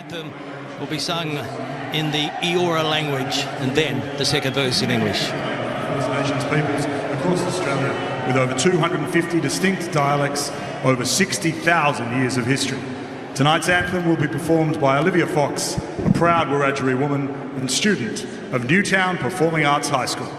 anthem will be sung in the Eora language and then the second verse in English. First Nations peoples across Australia with over 250 distinct dialects, over 60,000 years of history. Tonight's anthem will be performed by Olivia Fox, a proud Wiradjuri woman and student of Newtown Performing Arts High School.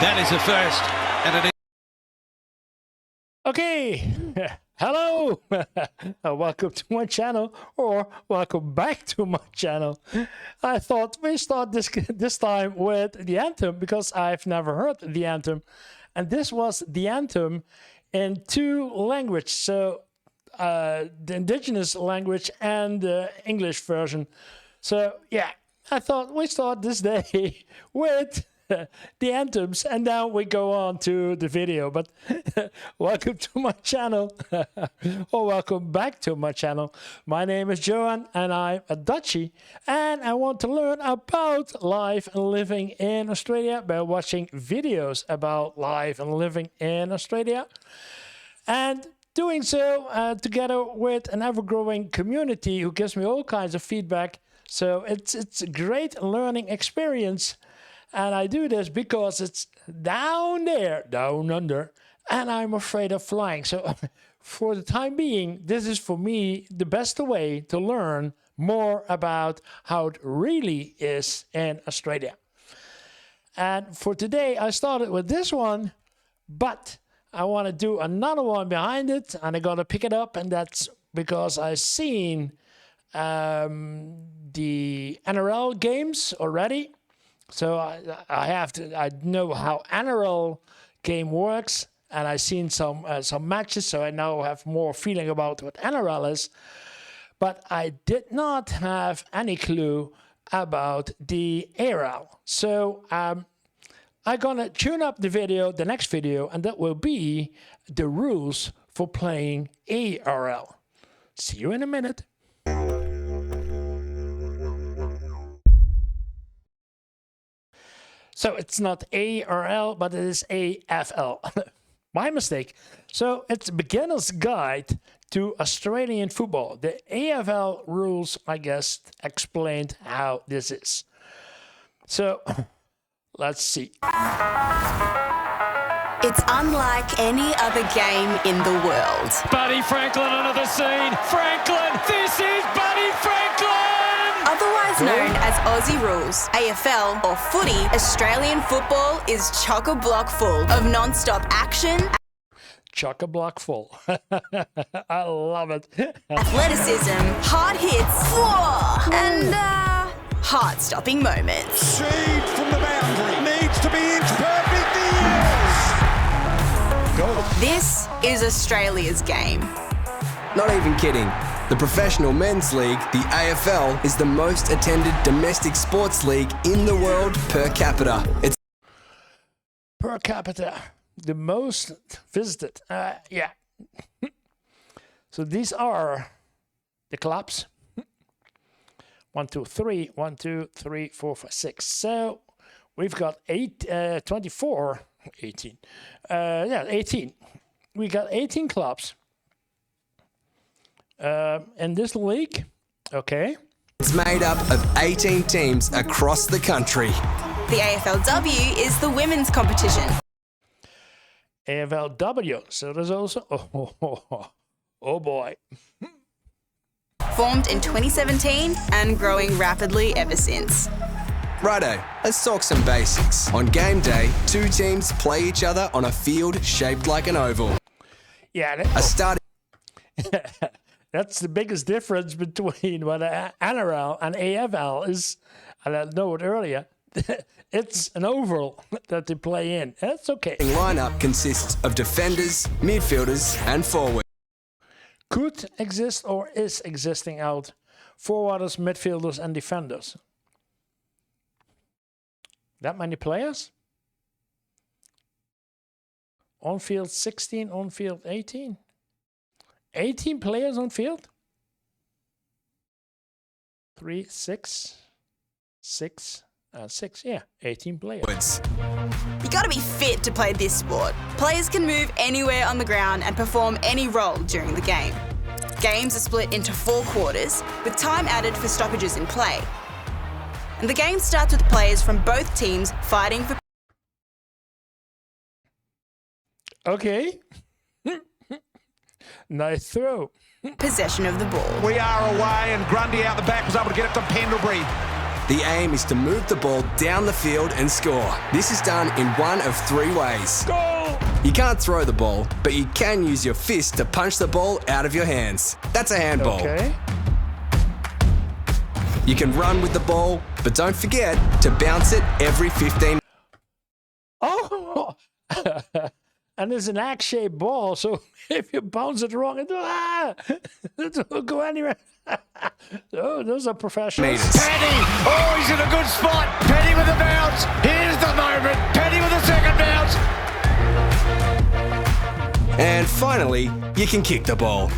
That is a first, and it is. Okay, hello, welcome to my channel, or welcome back to my channel. I thought we start this time with the anthem because I've never heard the anthem, and this was the anthem in two languages, so the indigenous language and the English version. So yeah, I thought we start this day with the anthems, and now we go on to the video. But welcome to my channel, or welcome back to my channel. My name is Johan, and I'm a Dutchie, and I want to learn about life and living in Australia by watching videos about life and living in Australia, and doing so together with an ever-growing community who gives me all kinds of feedback. So it's a great learning experience. And I do this because it's down there, down under, and I'm afraid of flying. So for the time being, this is for me the best way to learn more about how it really is in Australia. And for today, I started with this one, but I want to do another one behind it, and I got to pick it up, and that's because I've seen the NRL games already. So I know how NRL game works, and I've seen some matches, so I now have more feeling about what NRL is. But I did not have any clue about the AFL. So I'm gonna tune up the video, the next video, and that will be the rules for playing AFL. See you in a minute. So it's not ARL, but it is AFL. My mistake. So it's a beginner's guide to Australian football. The AFL rules, I guess, explained how this is. So let's see. It's unlike any other game in the world. Buddy Franklin onto the scene. Franklin, this is Buddy Franklin! Otherwise known as Aussie Rules, AFL or footy, Australian football is chock-a-block full of non-stop action, Chock-a-block full. I love it. athleticism, hard hits, and heart-stopping moments. Seed from the boundary. Needs to be inch perfect. Yes! This is Australia's game. Not even kidding. The Professional Men's League, the AFL, is the most attended domestic sports league in the world per capita. It's Per capita, the most visited. Yeah. So these are the clubs. 1, 2, 3, 1, 2, 3, 4, 5, 6. So we've got 24, 18. 18. We got 18 clubs in this league. Okay. It's made up of 18 teams across the country. The AFLW is the women's competition. AFLW. So there's also... Oh boy. Formed in 2017 and growing rapidly ever since. Righto, let's talk some basics. On game day, two teams play each other on a field shaped like an oval. Yeah. A starting That's the biggest difference between what NRL and AFL is. And I know it earlier. It's an oval that they play in. That's okay. lineup consists of defenders, midfielders, and forwards. Could exist or is existing out forwarders, midfielders, and defenders. That many players? On field 16, on field 18. 18 players on field? 3, 6, 6, 6, yeah, 18 players. You gotta be fit to play this sport. Players can move anywhere on the ground and perform any role during the game. Games are split into 4 quarters, with time added for stoppages in play. And the game starts with players from both teams fighting for Okay. Nice throw. possession of the ball. We are away, and Grundy out the back was able to get it to Pendlebury. The aim is to move the ball down the field and score. This is done in one of 3 ways. Goal! You can't throw the ball, but you can use your fist to punch the ball out of your hands. That's a handball. Okay. You can run with the ball, but don't forget to bounce it every 15. Oh! And it's an axe-shaped ball, so if you bounce it wrong, it will go anywhere. Oh, those are professionals. Penny! Oh, he's in a good spot. Penny with a bounce. Here's the moment. Penny with a second bounce. And finally, you can kick the ball.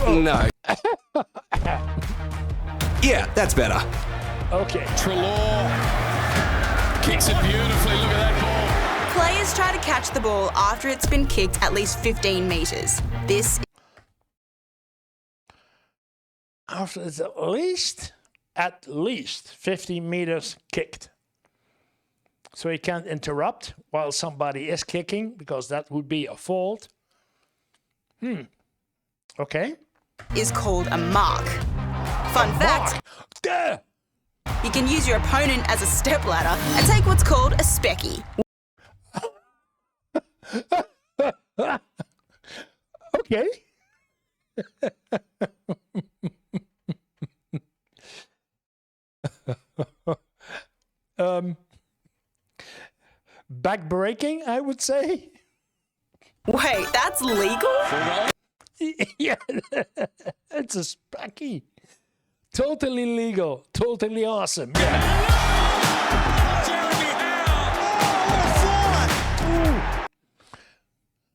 No. Yeah, that's better. Okay. Trelaw kicks it beautifully. Look at that ball. Players try to catch the ball after it's been kicked at least 15 metres. This After it's at least 50 meters kicked. So you can't interrupt while somebody is kicking, because that would be a fault. Okay. is called a mark. Fun fact, Duh! you can use your opponent as a stepladder and take what's called a specky. Okay. Back-breaking, I would say. Wait, that's legal? Yeah, it's a specky. Totally legal. Totally awesome. Yeah.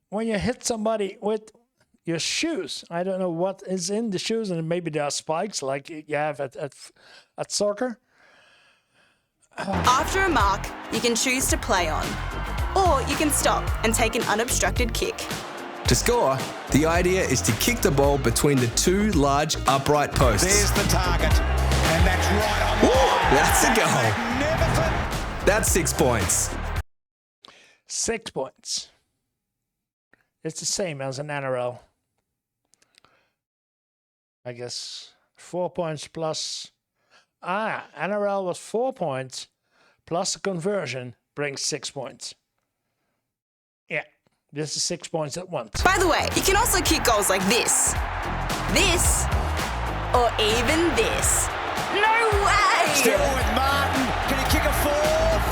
When you hit somebody with your shoes, I don't know what is in the shoes, and maybe there are spikes like you have at soccer. After a mark, you can choose to play on, or you can stop and take an unobstructed kick. To score, the idea is to kick the ball between the 2 large upright posts. There's the target, and that's right on line. That's a goal. Magnificent. That's 6 points. 6 points. It's the same as an NRL. I guess 4 points plus. NRL was 4 points plus a conversion brings 6 points. Yeah, this is 6 points at once. By the way, you can also kick goals like this, or even this. No way! Still with Martin. Can he kick a fourth?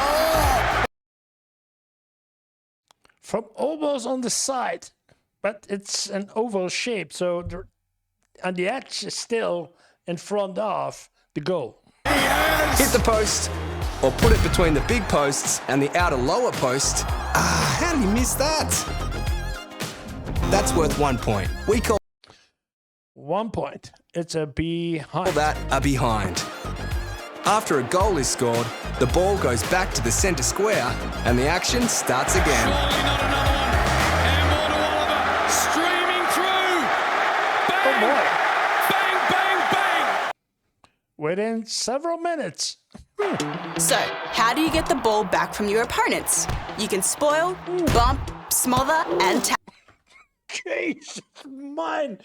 Oh! From almost on the side, but it's an oval shape, so and the edge is still in front of the goal. Hit the post, or put it between the big posts and the outer lower post. How did he miss that? That's worth 1 point. We call 1 point. It's a behind. that a behind. After a goal is scored, the ball goes back to the centre square and the action starts again. Surely not another one. Handball to Oliver. Streaming through. Bang! Oh boy. Bang, bang, bang! Within several minutes. So, how do you get the ball back from your opponents? You can spoil, bump, smother, and tap. Jesus, mine.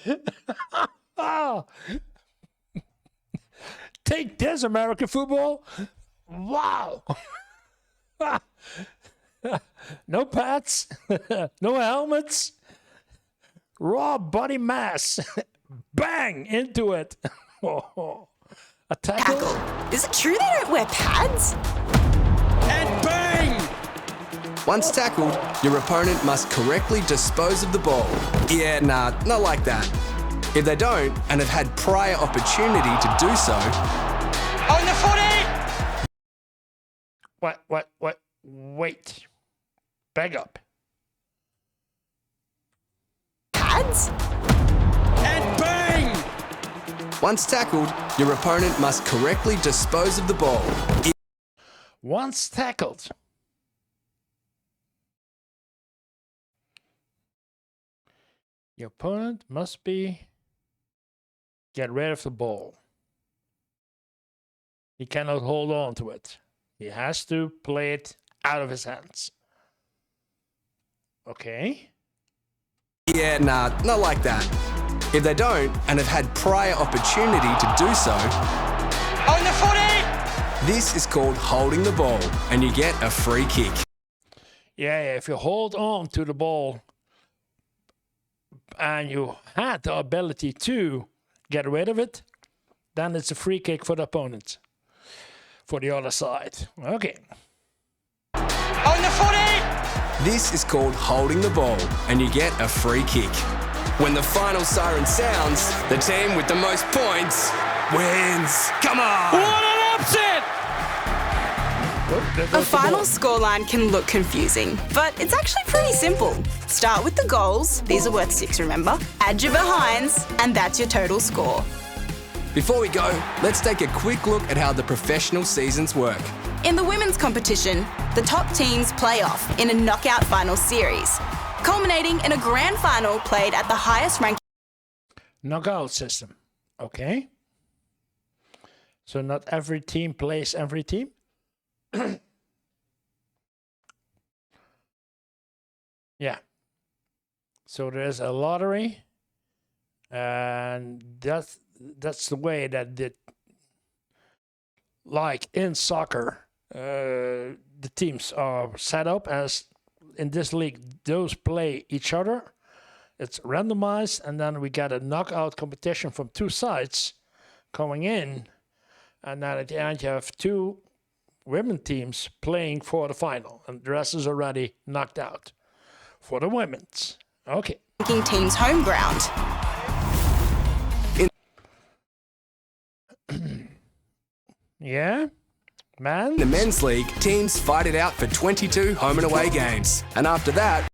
Take this, American football. Wow. No pads, no helmets, raw body mass. Bang into it. A tackle. Is it true they don't wear pads? And bang! Once tackled, your opponent must correctly dispose of the ball. Yeah, nah, not like that. If they don't and have had prior opportunity to do so, On the footy! What? Wait. Back up. Pads? And bang! once tackled, your opponent must correctly dispose of the ball. Once tackled. Your opponent must get rid of the ball. He cannot hold on to it. He has to play it out of his hands. Okay. Yeah, nah, not like that. If they don't and have had prior opportunity to do so, On the footy! this is called holding the ball and you get a free kick. Yeah, if you hold on to the ball and you had the ability to get rid of it, then it's a free kick for the opponent. For the other side. Okay. On the footy! This is called holding the ball and you get a free kick. When the final siren sounds, the team with the most points wins. Come on! What an upset! A final scoreline can look confusing, but it's actually pretty simple. Start with the goals, these are worth 6, remember? Add your behinds, and that's your total score. Before we go, let's take a quick look at how the professional seasons work. In the women's competition, the top teams play off in a knockout final series, culminating in a grand final played at the highest ranking. Knockout system. Okay. So not every team plays every team. Yeah. So there's a lottery, and that's the way that like in soccer, the teams are set up as in this league. Those play each other. It's randomized, and then we got a knockout competition from two sides coming in, and then at the end you have two women teams playing for the final, and the rest is already knocked out for the women's. Okay. Team's home ground. Yeah, man. In the men's league, teams fight it out for 22 home and away games. And after that,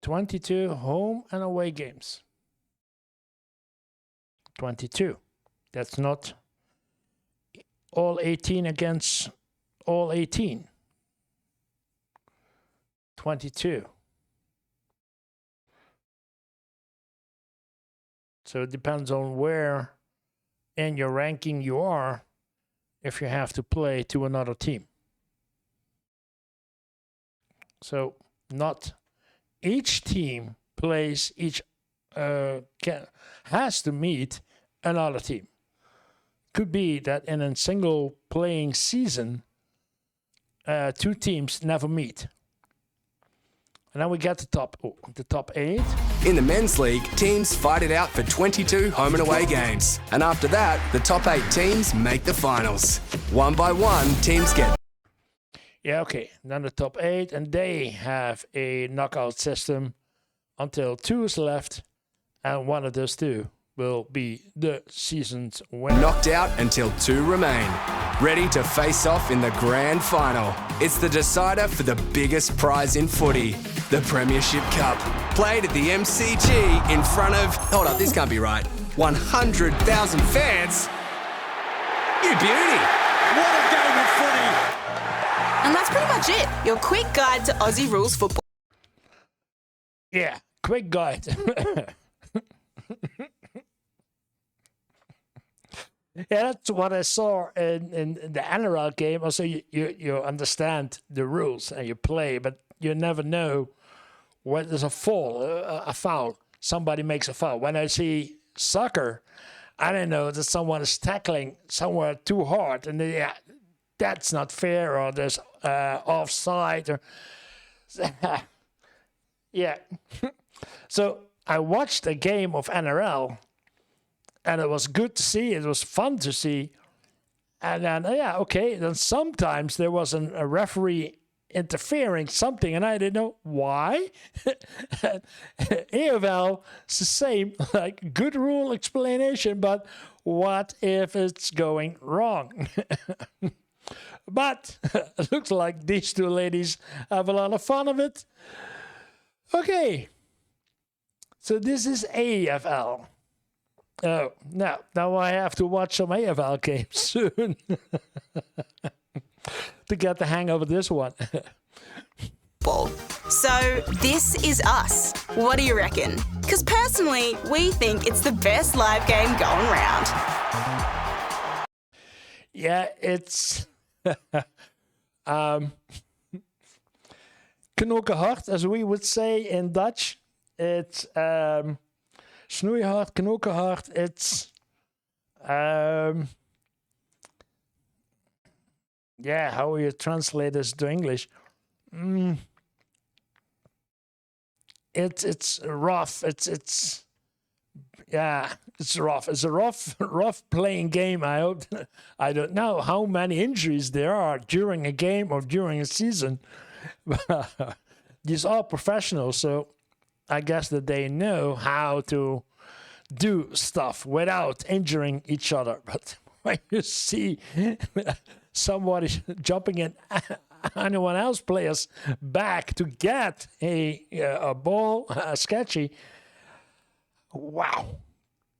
22 home and away games. 22. That's not all 18 against all 18. 22. So it depends on where in your ranking you are if you have to play to another team. So not each team plays has to meet another team. Could be that in a single playing season, 2 teams never meet. And then we get the top 8. In the men's league, teams fight it out for 22 home and away games. And after that, the top 8 teams make the finals. One by one, teams get... Yeah, okay. Then the top 8, and they have a knockout system until 2 is left, and one of those 2 will be the season's winner. Knocked out until 2 remain. Ready to face off in the grand final. It's the decider for the biggest prize in footy, the Premiership Cup. Played at the MCG in front of, hold up, this can't be right, 100,000 fans. You beauty. What a game of footy. And that's pretty much it. Your quick guide to Aussie rules football. Yeah, quick guide. Yeah, that's what I saw in the NRL game. Also, you understand the rules and you play, but you never know when there's a foul. Somebody makes a foul. When I see soccer, I don't know that someone is tackling somewhere too hard, and that's not fair, or there's offside, or yeah. So I watched a game of NRL. And it was good to see. It was fun to see. And then, then sometimes there was a referee interfering something, and I didn't know why. AFL is the same, like good rule explanation, but what if it's going wrong? But it looks like these 2 ladies have a lot of fun of it. Okay. So this is AFL. Oh, now I have to watch some AFL games soon to get the hang of this one. So this is us. What do you reckon? Because personally, we think it's the best live game going round. Yeah, it's knokenhard, as we would say in Dutch. It's snoeihard, knokenhard. It's how will you translate this to English? It's rough. It's rough. It's a rough playing game. I don't know how many injuries there are during a game or during a season. These are professionals, so I guess that they know how to do stuff without injuring each other. But when you see somebody jumping in anyone else players back to get a ball, sketchy. Wow.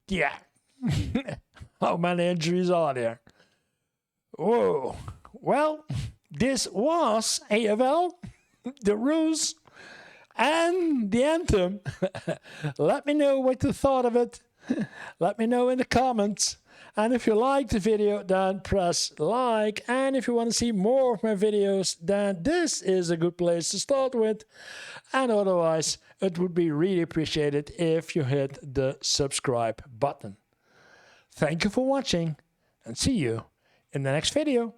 Yeah. How many injuries are there? Whoa. Well, this was AFL, the rules, and the anthem. Let me know what you thought of it. Let me know in the comments. And if you liked the video, then press like. And if you want to see more of my videos, then this is a good place to start with. And otherwise, it would be really appreciated if you hit the subscribe button. Thank you for watching, and see you in the next video.